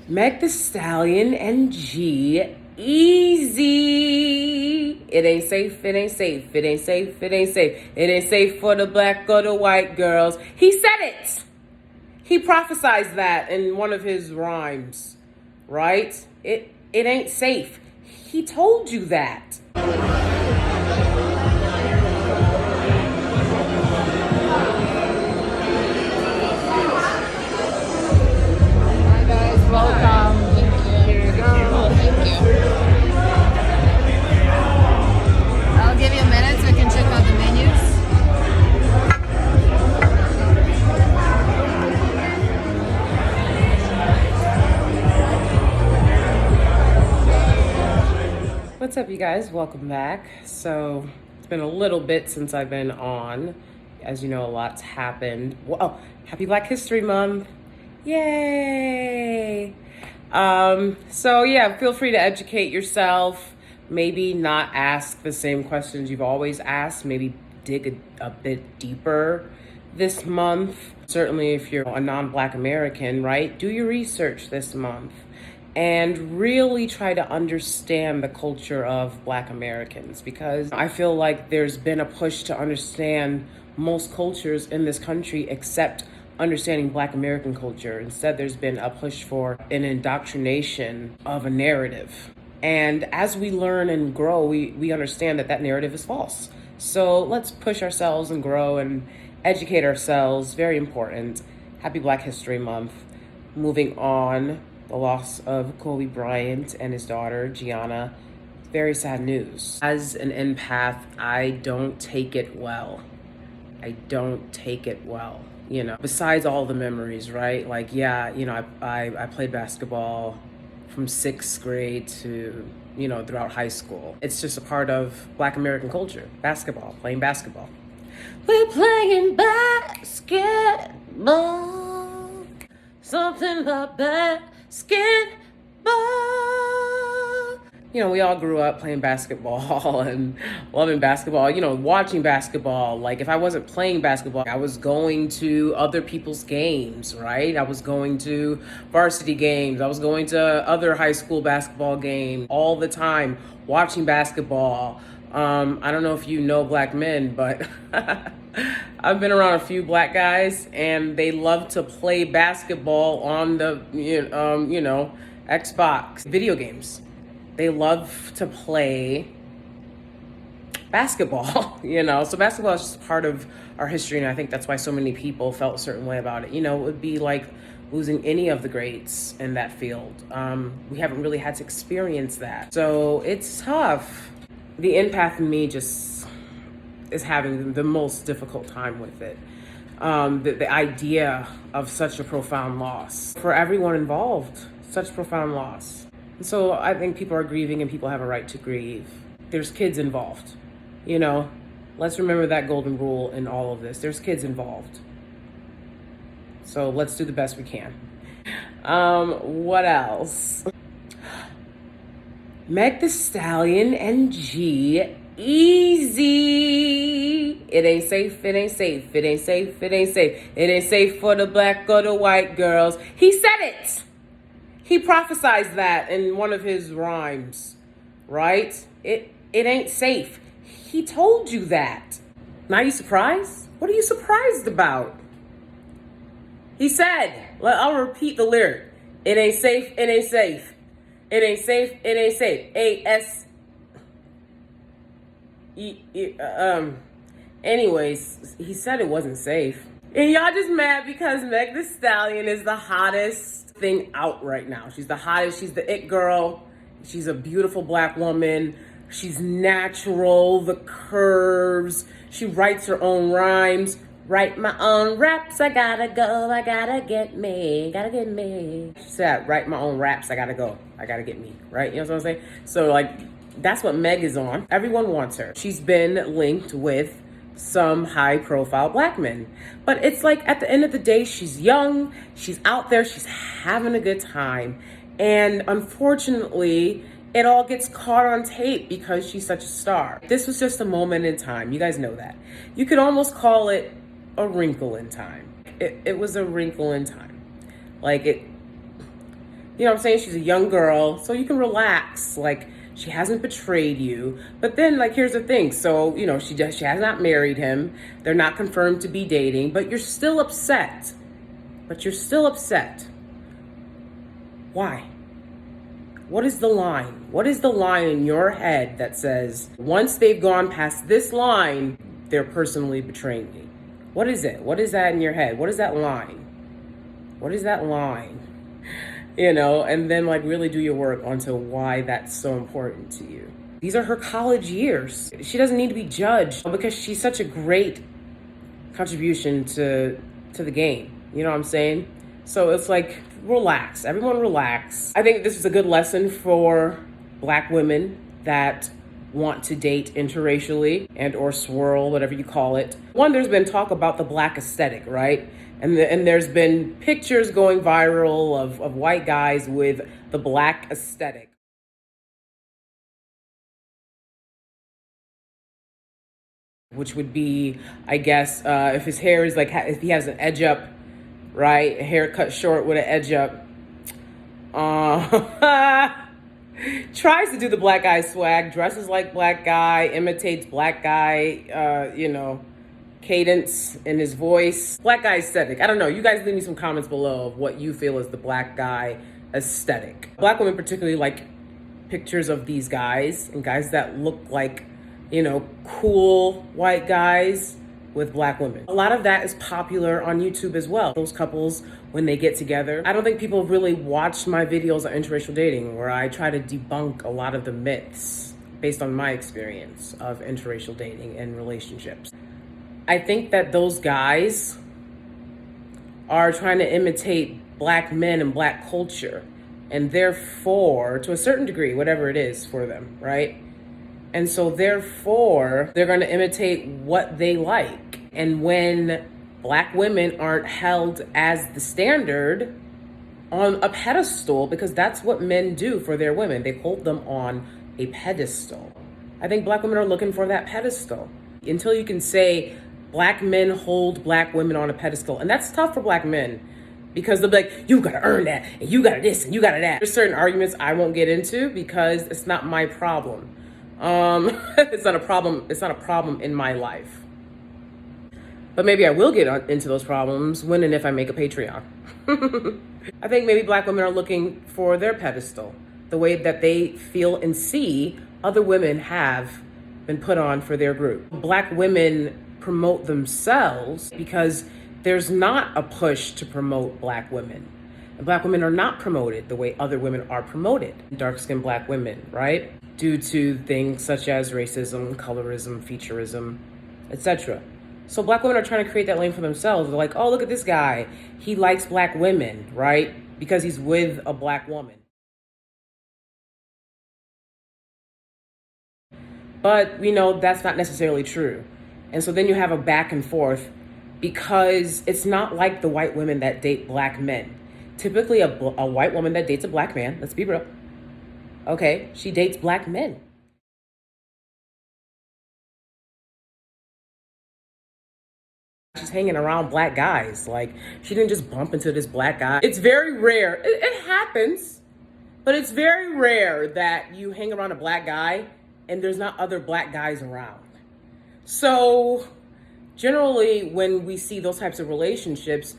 Meg the Stallion and G Easy. It ain't safe, it ain't safe, it ain't safe, it ain't safe. It ain't safe for the black or the white girls. He said it. He prophesied that in one of his rhymes, right? It ain't safe. He told you that. Hi guys, welcome. Here you go. I'll give you a minute so you can check out the menus. What's up, you guys? Welcome back. So it's been a little bit since I've been on. As you know, a lot's happened. Oh, happy Black History Month. Yay! So yeah, feel free to educate yourself. Maybe not ask the same questions you've always asked. Maybe dig a bit deeper this month. Certainly if you're a non-Black American, right? Do your research this month and really try to understand the culture of Black Americans, because I feel like there's been a push to understand most cultures in this country except understanding Black American culture. Instead, there's been a push for an indoctrination of a narrative. And as we learn and grow, we understand that that narrative is false. So let's push ourselves and grow and educate ourselves. Very important. Happy Black History Month. Moving on, the loss of Kobe Bryant and his daughter, Gianna. Very sad news. As an empath, I don't take it well. I don't take it well. You know, besides all the memories, right? Like, yeah, you know, I played basketball from 6th grade to, you know, throughout high school. It's just a part of Black American culture. Basketball, playing basketball. We're playing basketball. Something about basketball. You know, we all grew up playing basketball and loving basketball, you know, watching basketball. Like, if I wasn't playing basketball, I was going to other people's games, right? I was going to varsity games. I was going to other high school basketball games all the time, watching basketball. I don't know if you know Black men, but I've been around a few Black guys and they love to play basketball on the, you know, Xbox video games. They love to play basketball, you know? So basketball is just part of our history, and I think that's why so many people felt a certain way about it. You know, it would be like losing any of the greats in that field. We haven't really had to experience that. So it's tough. The empath in me just is having the most difficult time with it. The idea of such a profound loss. For everyone involved, such profound loss. So I think people are grieving and people have a right to grieve. There's kids involved, you know? Let's remember that golden rule in all of this. There's kids involved. So let's do the best we can. What else? Meg the Stallion and G Easy. It ain't safe, it ain't safe, it ain't safe, it ain't safe. It ain't safe for the black or the white girls. He said it. He prophesied that in one of his rhymes, right? It ain't safe. He told you that. Now you surprised? What are you surprised about? He said, I'll repeat the lyric. It ain't safe, it ain't safe. It ain't safe, it ain't safe. Anyways, he said it wasn't safe. And y'all just mad because Meg the Stallion is the hottest thing out right now. She's the hottest. She's the it girl. She's a beautiful Black woman. She's natural, the curves. She writes her own rhymes. Write my own raps, I gotta go, I gotta get me, gotta get me. She said, write my own raps, I gotta go, I gotta get me, right? You know what I'm saying? So like, that's what Meg is on. Everyone wants her. She's been linked with some high profile Black men. But it's like, at the end of the day, she's young, she's out there, she's having a good time. And unfortunately, it all gets caught on tape because she's such a star. This was just a moment in time. You guys know that. You could almost call it a wrinkle in time. It was a wrinkle in time. Like, You know what I'm saying? She's a young girl, so you can relax. Like, she hasn't betrayed you. But then, like, here's the thing. So, you know, she has not married him. They're not confirmed to be dating, but you're still upset. Why? What is the line? What is the line in your head that says, once they've gone past this line, they're personally betraying me? What is it? What is that in your head? What is that line? What is that line? You know, and then like really do your work onto why that's so important to you. These are her college years. She doesn't need to be judged because she's such a great contribution to the game. You know what I'm saying? So it's like, relax. Everyone relax. I think this is a good lesson for Black women that want to date interracially and or swirl, whatever you call it. One, there's been talk about the Black aesthetic, right? And there's been pictures going viral of white guys with the Black aesthetic. Which would be, I guess, if his hair is like, if he has an edge up, right? Hair cut short with an edge up. Tries to do the Black guy swag, dresses like Black guy, imitates Black guy, you know, cadence in his voice. Black guy aesthetic. I don't know. You guys leave me some comments below of what you feel is the Black guy aesthetic. Black women particularly like pictures of these guys and guys that look like, you know, cool white guys with Black women. A lot of that is popular on YouTube as well. Those couples, when they get together. I don't think people really watch my videos on interracial dating where I try to debunk a lot of the myths based on my experience of interracial dating and relationships. I think that those guys are trying to imitate Black men and Black culture, and therefore, to a certain degree, whatever it is for them, right? And so therefore, they're going to imitate what they like. And when Black women aren't held as the standard on a pedestal, because that's what men do for their women, they hold them on a pedestal. I think Black women are looking for that pedestal. Until you can say Black men hold Black women on a pedestal, and that's tough for Black men, because they'll be like, you gotta earn that, and you gotta this, and you gotta that. There's certain arguments I won't get into because it's not my problem. It's not a problem in my life. But maybe I will get into those problems when and if I make a Patreon. I think maybe Black women are looking for their pedestal, the way that they feel and see other women have been put on for their group. Black women promote themselves because there's not a push to promote Black women. And Black women are not promoted the way other women are promoted. Dark-skinned Black women, right? Due to things such as racism, colorism, featureism, etc. So Black women are trying to create that lane for themselves. They're like, oh, look at this guy. He likes Black women, right? Because he's with a Black woman. But, you know, that's not necessarily true. And so then you have a back and forth because it's not like the white women that date Black men. Typically, a white woman that dates a Black man, let's be real, okay, she dates Black men. She's hanging around Black guys. Like, she didn't just bump into this Black guy. It's very rare. It happens, but it's very rare that you hang around a Black guy and there's not other Black guys around. So generally, when we see those types of relationships,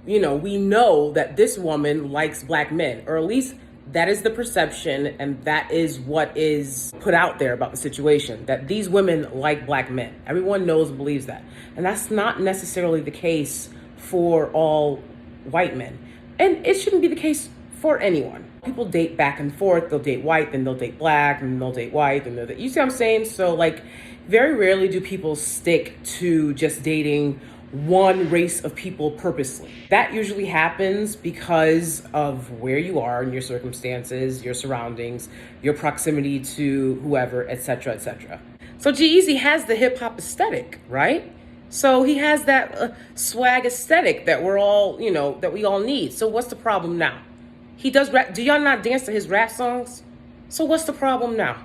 you know, we know that this woman likes Black men, or at least that is the perception, and that is what is put out there about the situation, that these women like Black men. Everyone knows and believes that. And that's not necessarily the case for all white men. And it shouldn't be the case for anyone. People date back and forth. They'll date white, then they'll date Black, and they'll date white, and they'll date, you see what I'm saying? So like, very rarely do people stick to just dating one race of people purposely. That usually happens because of where you are in your circumstances, your surroundings, your proximity to whoever, etc., etc. So G-Eazy has the hip hop aesthetic, right? So he has that swag aesthetic that we're all, you know, that we all need. So what's the problem now? He does rap. Do y'all not dance to his rap songs? So what's the problem now?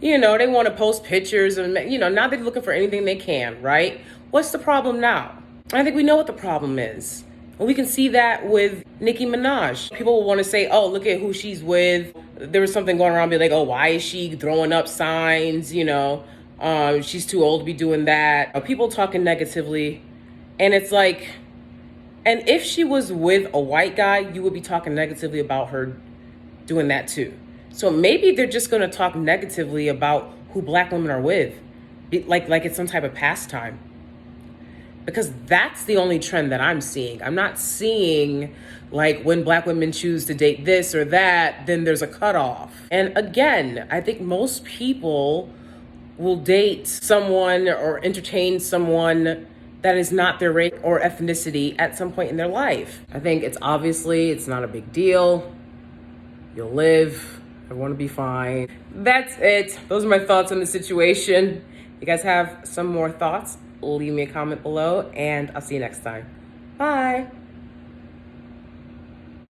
You know, they want to post pictures and, you know, now they're looking for anything they can, right? What's the problem now? I think we know what the problem is. And we can see that with Nicki Minaj. People will want to say, oh, look at who she's with. There was something going around, be like, oh, why is she throwing up signs? She's too old to be doing that. People talking negatively. And it's like, and if she was with a white guy, you would be talking negatively about her doing that too. So maybe they're just going to talk negatively about who black women are with, like it's some type of pastime. Because that's the only trend that I'm seeing. I'm not seeing like when black women choose to date this or that, then there's a cutoff. And again, I think most people will date someone or entertain someone that is not their race or ethnicity at some point in their life. I think it's not a big deal. You'll live. Everyone will be fine. That's it. Those are my thoughts on the situation. You guys have some more thoughts? Leave me a comment below, and I'll see you next time. Bye.